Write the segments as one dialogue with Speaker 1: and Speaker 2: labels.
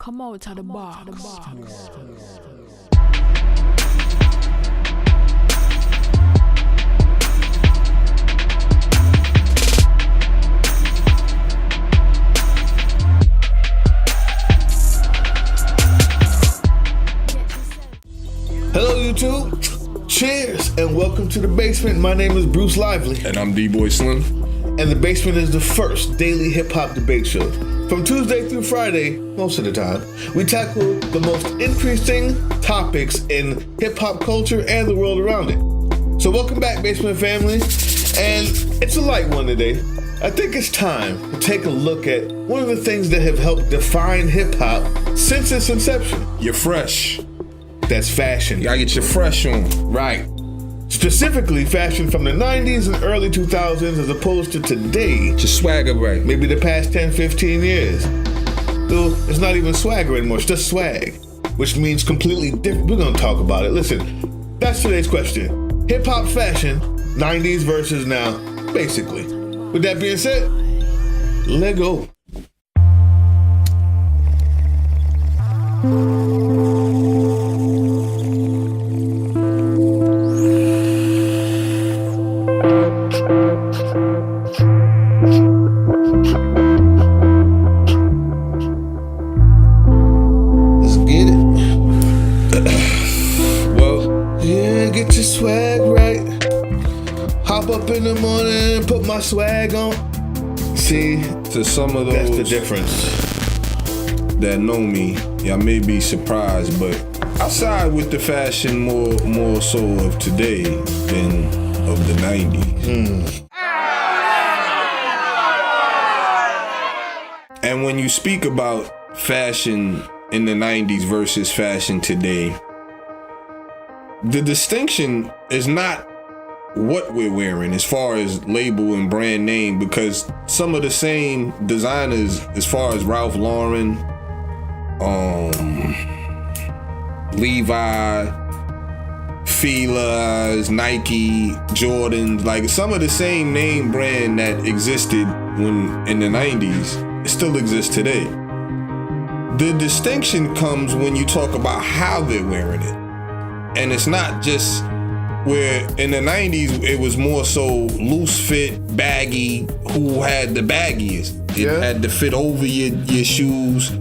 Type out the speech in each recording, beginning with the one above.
Speaker 1: Come out of the box.
Speaker 2: Hello YouTube, cheers and welcome to The Basement. My name is Bruce Lively.
Speaker 3: And I'm D-Boy Slim.
Speaker 2: And The Basement is the first daily hip-hop debate show. From Tuesday through Friday, most of the time, we tackle the most interesting topics in hip-hop culture and the world around it. So welcome back, Basement family. And it's a light one today. I think it's time to take a look at one of the things that have helped define hip-hop since its inception.
Speaker 3: You're fresh.
Speaker 2: That's fashion.
Speaker 3: You gotta get your fresh on.
Speaker 2: Right. Specifically, fashion from the 90s and early 2000s as opposed to today.
Speaker 3: Just swagger right.
Speaker 2: Maybe the past 10, 15 years. Though it's not even swagger anymore, it's just swag. Which means completely different. We're gonna talk about it. Listen, that's today's question. Hip-hop fashion, 90s versus now, basically. With that being said, let's go. Swag right. Hop up in the morning and put my swag on. See,
Speaker 3: to some of those
Speaker 2: that's the difference.
Speaker 3: That know me, y'all may be surprised, but I side with the fashion more so of today than of the 90s. And when you speak about fashion in the 90s versus fashion today, the distinction is not what we're wearing as far as label and brand name, because some of the same designers, as far as Ralph Lauren, Levi, Fila's, Nike, Jordan, like some of the same name brand that existed when in the 90s, it still exists today. The distinction comes when you talk about how they're wearing it. And it's not just where in the 90s, it was more so loose fit, baggy, who had the baggiest. It had to fit over your shoes.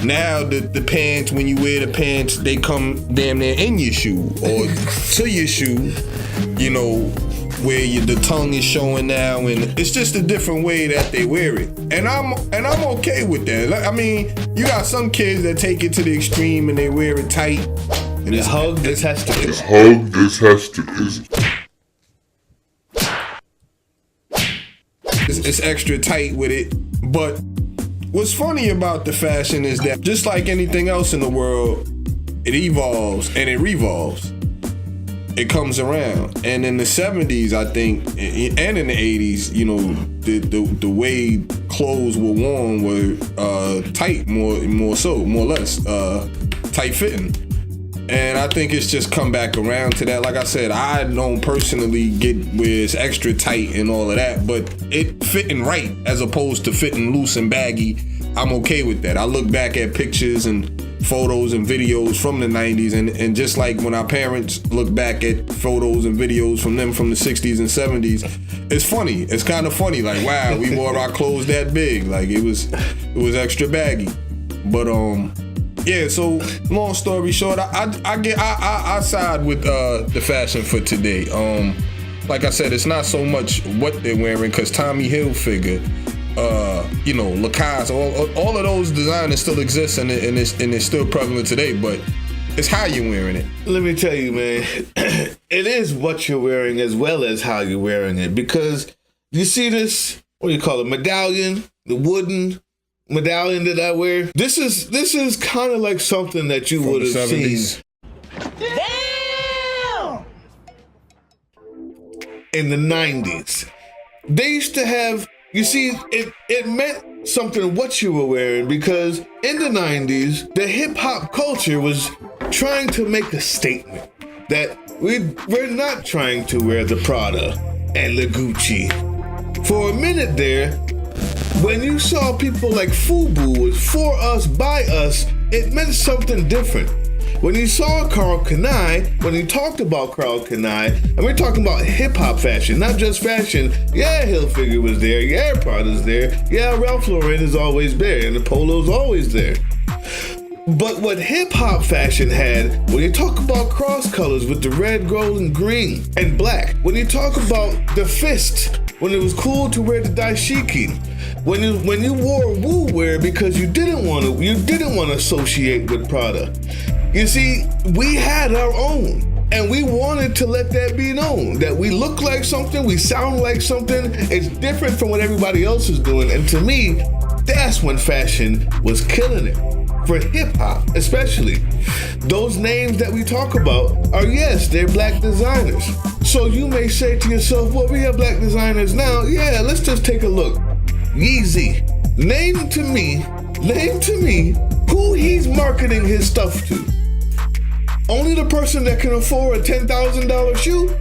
Speaker 3: Now the pants, when you wear the pants, they come damn near in your shoe or to your shoe, you know, where the tongue is showing now. And it's just a different way that they wear it. And I'm okay with that. I mean, you got some kids that take it to the extreme and they wear it tight. And it's hug the testicles. It's extra tight with it. But what's funny about the fashion is that just like anything else in the world, it evolves and it revolves. It comes around. And in the 70s, I think, and in the 80s, you know, the way clothes were worn were tight, more or less, tight fitting. And I think it's just come back around to that. Like I said, I don't personally get where it's extra tight and all of that, but it fitting right as opposed to fitting loose and baggy. I'm okay with that. I look back at pictures and photos and videos from the 90s, and just like when our parents look back at photos and videos from them from the 60s and 70s, it's funny. It's kind of funny. Like, wow, we wore our clothes that big. Like it was extra baggy. But yeah, so long story short, I side with the fashion for today. Like I said, it's not so much what they're wearing, because Tommy Hilfiger, you know, Lacoste, all of those designers still exist and it's still prevalent today, but it's how you're wearing it.
Speaker 2: Let me tell you, man, it is what you're wearing as well as how you're wearing it, because you see this, what do you call it, medallion, the wooden medallion that I wear. This is kind of like something that you would have seen. Damn! In the 90s. They used to have, you see, it meant something what you were wearing, because in the 90s, the hip hop culture was trying to make a statement that we're not trying to wear the Prada and the Gucci. For a minute there, When you saw people like FUBU was for us, by us, it meant something different. When you saw Karl Kani, when you talked about Karl Kani, and we're talking about hip-hop fashion, not just fashion. Yeah, Hilfiger was there. Yeah, Prada's there. Yeah, Ralph Lauren is always there, and the Polo's always there. But what hip-hop fashion had, when you talk about cross colors with the red, gold, and green, and black, when you talk about the fist, when it was cool to wear the dashiki, when you wore Woo wear because you didn't want to associate with Prada. You see, we had our own, and we wanted to let that be known, that we look like something, we sound like something, it's different from what everybody else is doing. And to me, that's when fashion was killing it. For hip-hop, especially. Those names that we talk about are, yes, they're black designers. So you may say to yourself, well, we have black designers now. Yeah, let's just take a look. Yeezy. Name to me who he's marketing his stuff to. Only the person that can afford a $10,000 shoe?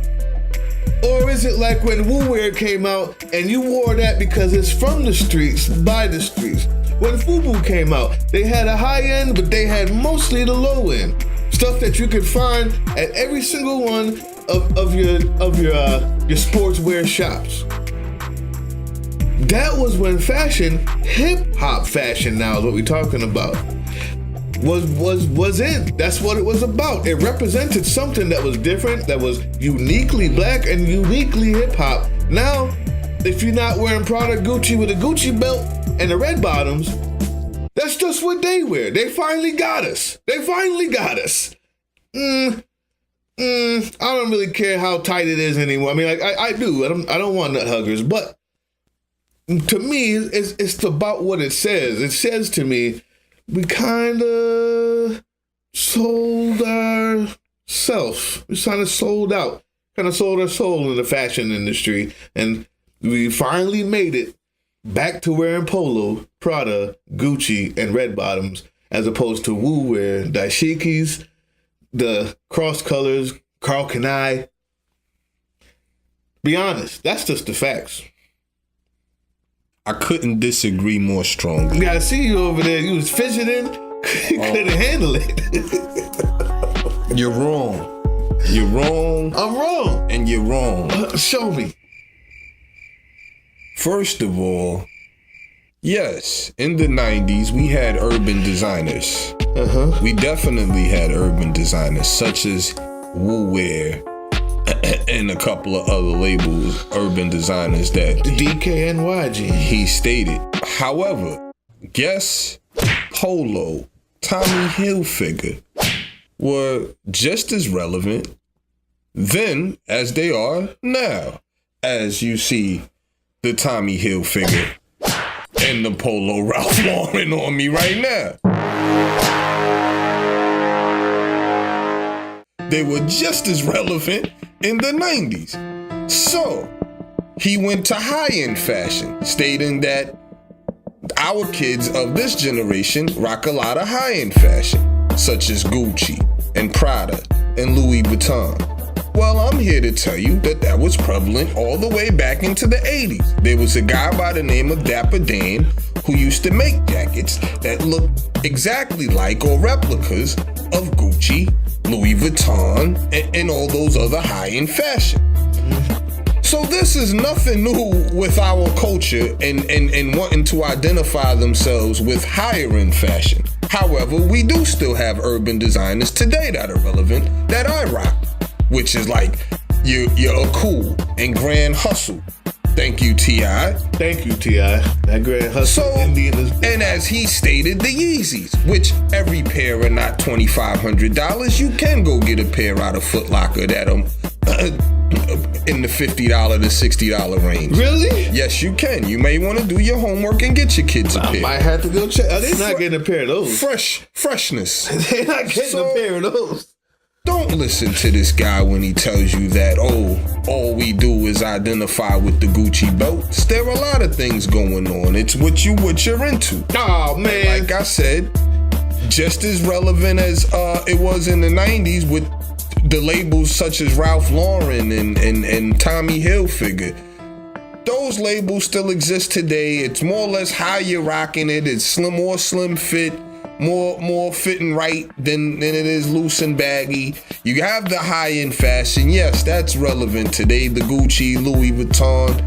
Speaker 2: Or is it like when Woo Wear came out and you wore that because it's from the streets, by the streets? When FUBU came out, they had a high end, but they had mostly the low end. Stuff that you could find at every single one of your sportswear shops. That was when fashion, hip hop fashion now is what we're talking about, was in. That's what it was about. It represented something that was different, that was uniquely black and uniquely hip hop. Now, if you're not wearing Prada Gucci with a Gucci belt and the red bottoms, that's just what they wear. They finally got us. I don't really care how tight it is anymore. I mean, I do. I don't want nut huggers, but to me, it's about what it says. It says to me, we kind of sold ourselves. We kind of sold out. Kind of sold our soul in the fashion industry, and we finally made it back to wearing Polo, Prada, Gucci, and red bottoms, as opposed to Woo wear dashikis, the cross colors, Karl Kani. Be honest, that's just the facts.
Speaker 3: I couldn't disagree more strongly.
Speaker 2: Yeah, I see you over there. You was fidgeting. You couldn't handle it.
Speaker 3: You're wrong. You're wrong.
Speaker 2: I'm wrong.
Speaker 3: And you're wrong.
Speaker 2: Show me.
Speaker 3: First of all, yes, in the 90s, we had urban designers. We definitely had urban designers, such as Woo Wear and a couple of other labels, urban designers that
Speaker 2: DKNYG
Speaker 3: he stated. However, Guess, Polo, Tommy Hilfiger were just as relevant then as they are now. As you see the Tommy Hilfiger and the Polo Ralph Lauren on me right now. They were just as relevant in the 90s. So, he went to high-end fashion, stating that our kids of this generation rock a lot of high-end fashion, such as Gucci and Prada and Louis Vuitton. Well, I'm here to tell you that was prevalent all the way back into the 80s. There was a guy by the name of Dapper Dan who used to make jackets that looked exactly like or replicas of Gucci, Louis Vuitton, and all those other high-end fashion. So this is nothing new with our culture and wanting to identify themselves with higher-end fashion. However, we do still have urban designers today that are relevant that I rock, which is like your Coore and Grand Hustle. Thank you, T.I.
Speaker 2: Thank you, T.I. That Grand Hustle Indian is...
Speaker 3: And as he stated, the Yeezys, which every pair are not $2,500. You can go get a pair out of Foot Locker that in the $50 to $60 range.
Speaker 2: Really?
Speaker 3: Yes, you can. You may want to do your homework and get your kids a pair.
Speaker 2: I might have to go check. They're not getting a pair of those.
Speaker 3: Freshness.
Speaker 2: They're not getting a pair of those.
Speaker 3: Don't listen to this guy when he tells you that, all we do is identify with the Gucci belts. There are a lot of things going on. It's what you're into.
Speaker 2: Oh, man.
Speaker 3: Like I said, just as relevant as it was in the 90s with the labels such as Ralph Lauren and Tommy Hilfiger. those labels still exist today. It's more or less how you're rocking it. It's more slim fit, more fitting right than it is loose and baggy. You have the high-end fashion. Yes, that's relevant today. The Gucci, Louis Vuitton.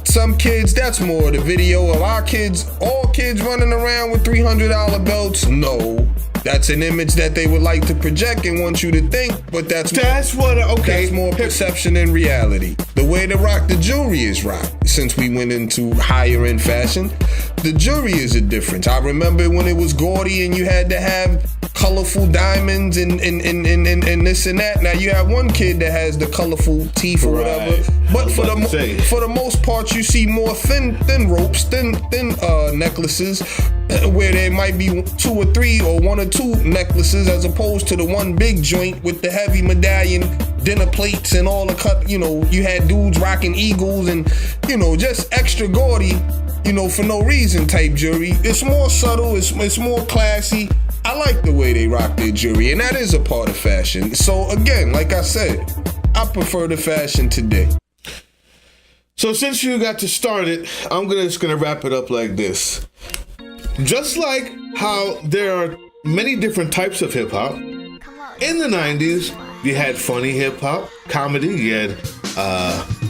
Speaker 3: Some kids, that's more the video of our kids, all kids running around with $300 belts. No. That's an image that they would like to project and want you to think, but that's more perception than reality. The way to rock the jewelry is rocked. Since we went into higher end fashion, the jewelry is a difference. I remember when it was gaudy and you had to have colorful diamonds and this and that. Now you have one kid that has the colorful teeth or whatever, but for the most part, you see more thin ropes, thin necklaces, where there might be 2 or 3 or 1 or 2 necklaces, as opposed to the one big joint with the heavy medallion, dinner plates, and all the cut. You know, you had dudes rocking eagles and just extra gaudy, for no reason type jewelry. It's more subtle. It's more classy. I like the way they rock their jewelry, and that is a part of fashion. So again, like I said, I prefer the fashion today.
Speaker 2: So since you got to start it, I'm just gonna wrap it up like this. Just like how there are many different types of hip hop, in the 90s, you had funny hip hop, comedy, you had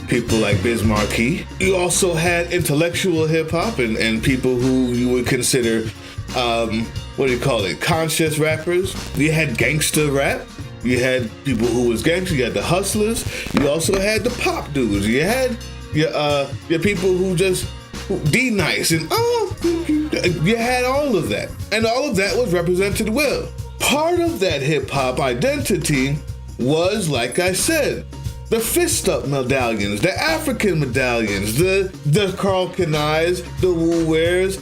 Speaker 2: people like Biz Markie. You also had intellectual hip hop and people who you would consider, conscious rappers. You had gangster rap. You had people who was gangster. You had the hustlers. You also had the pop dudes. You had your people who just D-Nice and you had all of that. And all of that was represented well. Part of that hip-hop identity was, like I said, the fist-up medallions, the African medallions, the Carl Kanais, the Wu Wares,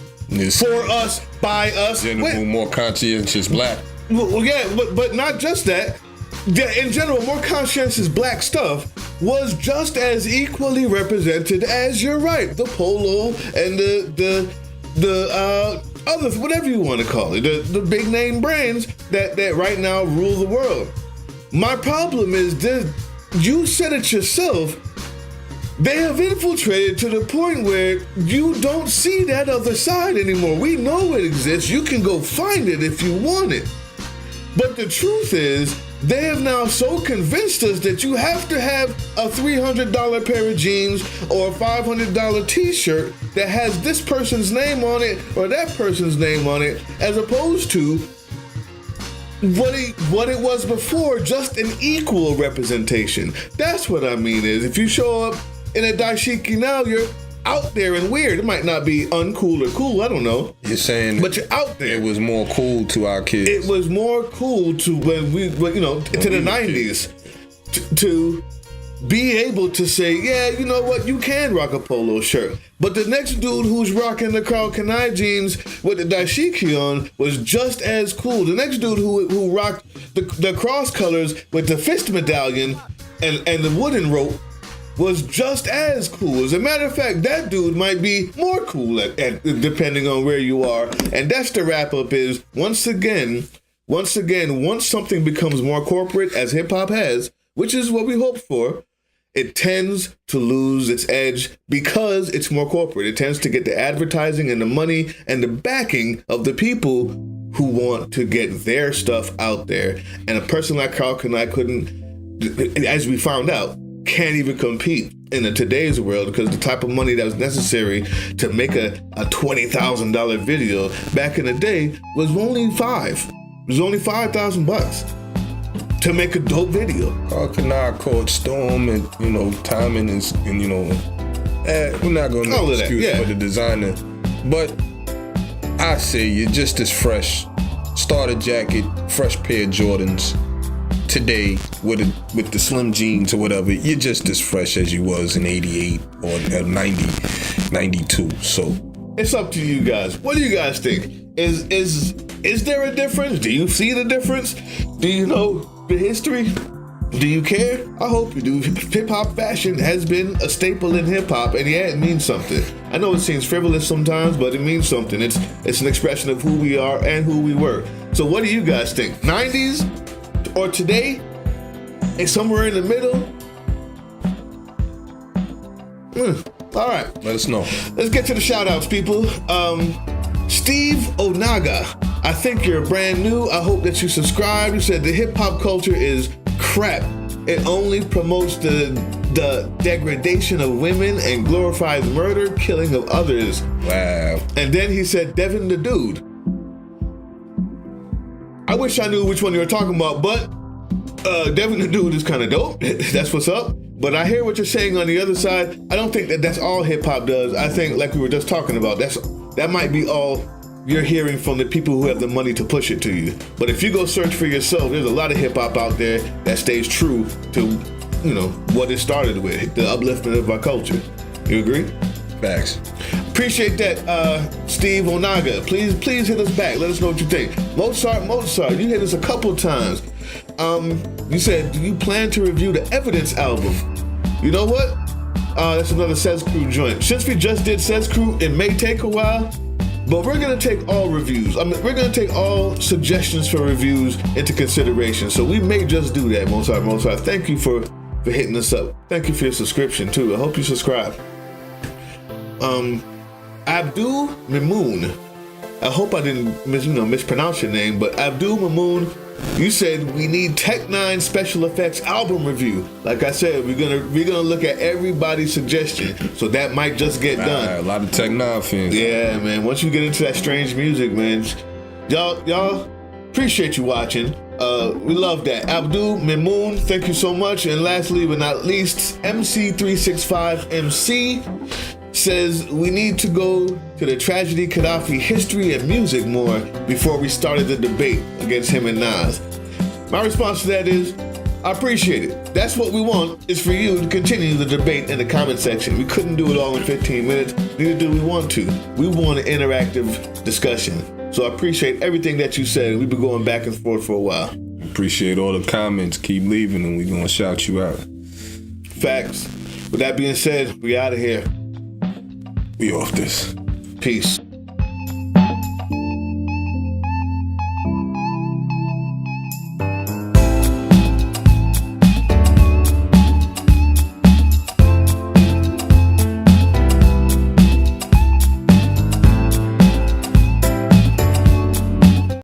Speaker 2: for us, by us.
Speaker 3: General, more conscientious black.
Speaker 2: Well, yeah, but not just that. In general, more conscientious black stuff was just as equally represented as, you're right, the polo and the others, whatever you want to call it, the big name brands that right now rule the world. My problem is this: you said it yourself. They have infiltrated to the point where you don't see that other side anymore. We know it exists. You can go find it if you want it. But the truth is, they have now so convinced us that you have to have a $300 pair of jeans or a $500 t-shirt that has this person's name on it or that person's name on it, as opposed to what it was before, just an equal representation. That's what I mean is, if you show up in a dashiki now, you're out there and weird. It might not be uncool or cool, I don't know.
Speaker 3: You're saying,
Speaker 2: but you're out there.
Speaker 3: It was more cool to our kids.
Speaker 2: It was more cool to to the 90s, to be able to say, yeah, you know what, you can rock a polo shirt. But the next dude who's rocking the Carl Kanai jeans with the dashiki on was just as cool. The next dude who rocked the cross colors with the fist medallion and the wooden rope was just as cool. As a matter of fact, that dude might be more cool at depending on where you are. And that's the wrap up is, once again, once something becomes more corporate, as hip hop has, which is what we hope for, it tends to lose its edge because it's more corporate. It tends to get the advertising and the money and the backing of the people who want to get their stuff out there. And a person like Carl Kanai couldn't, as we found out, can't even compete in today's world, because the type of money that was necessary to make a $20,000 video back in the day was only $5,000 to make a dope video.
Speaker 3: Carl Kanai caught storm and timing and we're not going to excuse for the designer, but I say you're just as fresh. Starter jacket, fresh pair of Jordans. Today, with the slim jeans or whatever, you're just as fresh as you was in 88 or 90, 92. So
Speaker 2: it's up to you guys. What do you guys think? Is there a difference? Do you see the difference? Do you know the history? Do you care? I hope you do. Hip-hop fashion has been a staple in hip-hop, and yeah, it means something. I know it seems frivolous sometimes, but it means something. It's an expression of who we are and who we were. So what do you guys think? 90s? Or today, and somewhere in the middle? All right.
Speaker 3: Let us know.
Speaker 2: Let's get to the shout outs, people. Steve Onaga, I think you're brand new. I hope that you subscribe. You said the hip hop culture is crap. It only promotes the degradation of women and glorifies murder, killing of others.
Speaker 3: Wow.
Speaker 2: And then he said, Devin the Dude. I wish I knew which one you were talking about, but Devin the Dude is kind of dope. That's what's up. But I hear what you're saying on the other side. I don't think that that's all hip hop does. I think, like we were just talking about, that might be all you're hearing from the people who have the money to push it to you. But if you go search for yourself, there's a lot of hip hop out there that stays true to, what it started with, the upliftment of our culture. You agree?
Speaker 3: Facts.
Speaker 2: Appreciate that, Steve Onaga. Please hit us back. Let us know what you think. Mozart, you hit us a couple times. You said, do you plan to review the Evidence album? You know what? That's another Says Crew joint. Since we just did Says Crew, it may take a while, but we're going to take all reviews. We're going to take all suggestions for reviews into consideration. So we may just do that, Mozart. Thank you for hitting us up. Thank you for your subscription, too. I hope you subscribe. Abdul Mamoon. I hope I didn't mispronounce your name, but Abdul Mamoon, you said we need Tech 9 special effects album review. Like I said, we're gonna look at everybody's suggestion, so that might just get done.
Speaker 3: A lot of Tech 9 fans.
Speaker 2: Yeah, man. Once you get into that strange music, man, y'all appreciate you watching. We love that. Abdul Mamoon, thank you so much. And lastly but not least, MC365MC says we need to go to the tragedy Gaddafi history and music more before we started the debate against him and Nas. My response to that is, I appreciate it. That's what we want, is for you to continue the debate in the comment section. We couldn't do it all in 15 minutes, neither do we want to. We want an interactive discussion. So I appreciate everything that you said. We've been going back and forth for a while.
Speaker 3: Appreciate all the comments. Keep leaving and we're going to shout you out.
Speaker 2: Facts. With that being said, we out of here.
Speaker 3: We off this.
Speaker 2: Peace.